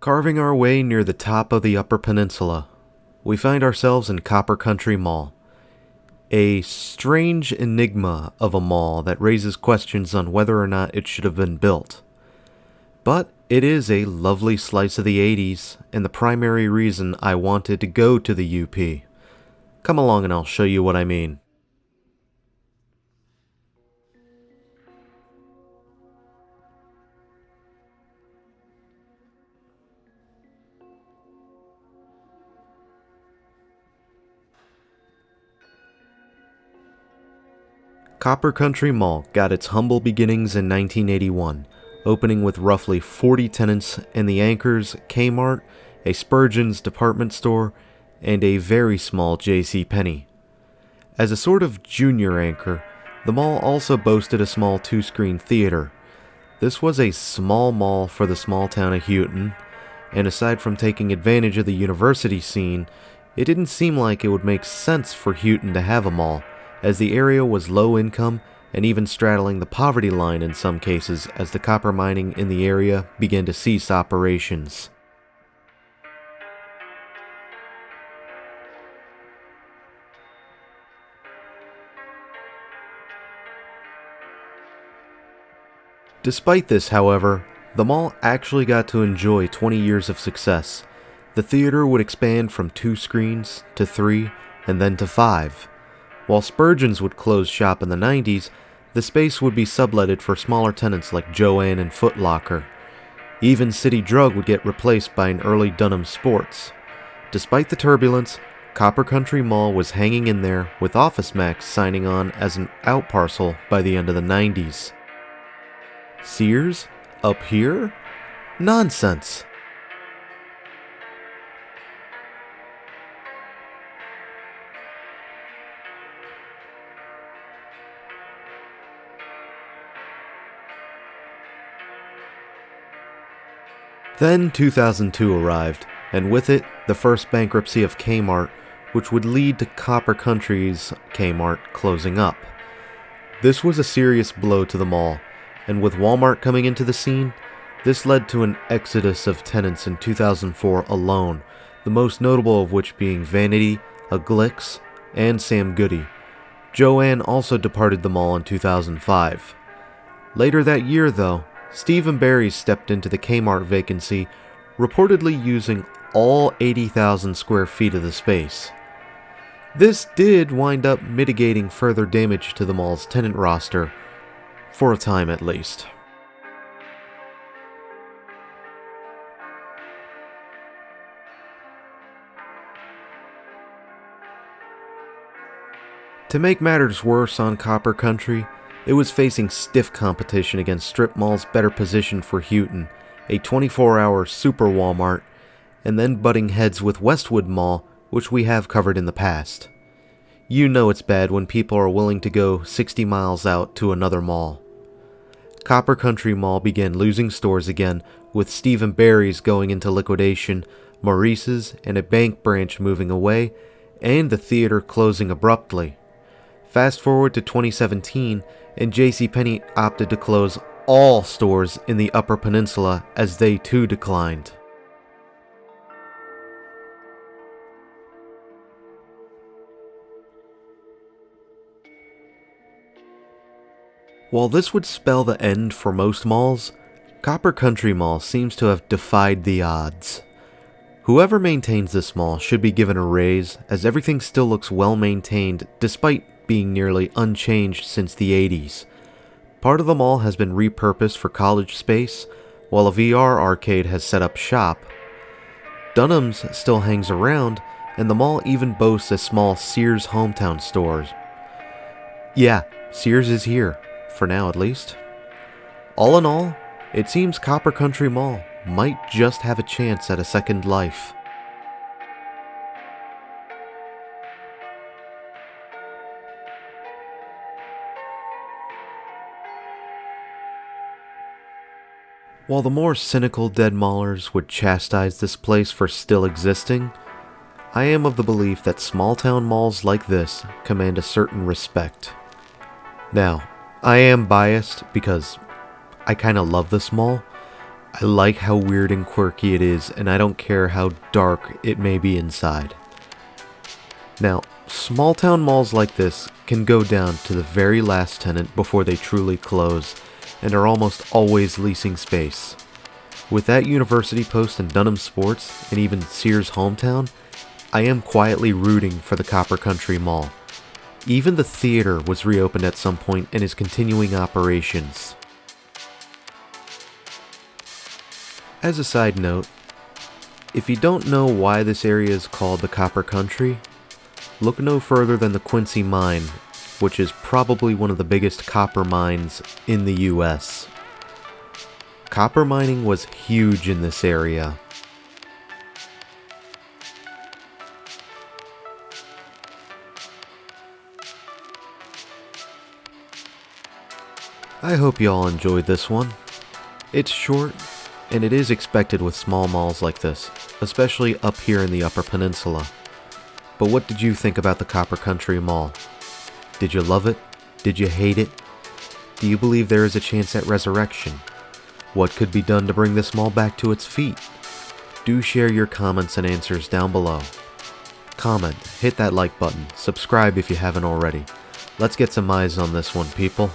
Carving our way near the top of the Upper Peninsula, we find ourselves in Copper Country Mall. A strange enigma of a mall that raises questions on whether or not it should have been built. But it is a lovely slice of the 80s, and the primary reason I wanted to go to the UP. Come along and I'll show you what I mean. Copper Country Mall got its humble beginnings in 1981, opening with roughly 40 tenants and the anchors Kmart, a Spurgeon's department store, and a very small JCPenney. As a sort of junior anchor, the mall also boasted a small two-screen theater. This was a small mall for the small town of Houghton, and aside from taking advantage of the university scene, it didn't seem like it would make sense for Houghton to have a mall, as the area was low income and even straddling the poverty line in some cases as the copper mining in the area began to cease operations. Despite this, however, the mall actually got to enjoy 20 years of success. The theater would expand from 2 screens to 3 and then to 5. While Spurgeon's would close shop in the 90s, the space would be subletted for smaller tenants like Jo-Ann and Foot Locker. Even City Drug would get replaced by an early Dunham Sports. Despite the turbulence, Copper Country Mall was hanging in there, with OfficeMax signing on as an outparcel by the end of the 90s. Sears? Up here? Nonsense! Then 2002 arrived, and with it, the first bankruptcy of Kmart, which would lead to Copper Country's Kmart closing up. This was a serious blow to the mall, and with Walmart coming into the scene, this led to an exodus of tenants in 2004 alone, the most notable of which being Vanity, a Glicks, and Sam Goody. Jo-Ann also departed the mall in 2005. Later that year, though, Steve & Barry's stepped into the Kmart vacancy, reportedly using all 80,000 square feet of the space. This did wind up mitigating further damage to the mall's tenant roster, for a time at least. To make matters worse on Copper Country, it was facing stiff competition against strip malls better positioned for Houghton, a 24-hour super Walmart, and then butting heads with Westwood Mall, which we have covered in the past. You know it's bad when people are willing to go 60 miles out to another mall. Copper Country Mall began losing stores again, with Steve & Barry's going into liquidation, Maurice's and a bank branch moving away, and the theater closing abruptly. Fast forward to 2017, and JCPenney opted to close all stores in the Upper Peninsula as they too declined. While this would spell the end for most malls, Copper Country Mall seems to have defied the odds. Whoever maintains this mall should be given a raise, as everything still looks well maintained despite being nearly unchanged since the 80s. Part of the mall has been repurposed for college space, while a VR arcade has set up shop. Dunham's still hangs around, and the mall even boasts a small Sears hometown store. Yeah, Sears is here, for now at least. All in all, it seems Copper Country Mall might just have a chance at a second life. While the more cynical dead maulers would chastise this place for still existing, I am of the belief that small town malls like this command a certain respect. Now, I am biased because I kinda love this mall, I like how weird and quirky it is, and I don't care how dark it may be inside. Now, small town malls like this can go down to the very last tenant before they truly close, and are almost always leasing space. With that University Post and Dunham Sports, and even Sears Hometown, I am quietly rooting for the Copper Country Mall. Even the theater was reopened at some point and is continuing operations. As a side note, if you don't know why this area is called the Copper Country, look no further than the Quincy Mine, which is probably one of the biggest copper mines in the US. Copper mining was huge in this area. I hope you all enjoyed this one. It's short, and it is expected with small malls like this, especially up here in the Upper Peninsula. But what did you think about the Copper Country Mall? Did you love it? Did you hate it? Do you believe there is a chance at resurrection? What could be done to bring this mall back to its feet? Do share your comments and answers down below. Comment, hit that like button, subscribe if you haven't already. Let's get some eyes on this one, people.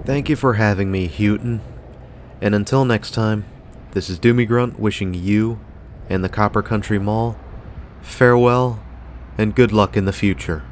Thank you for having me, Houghton. And until next time, this is Doomie Grunt wishing you and the Copper Country Mall farewell and good luck in the future.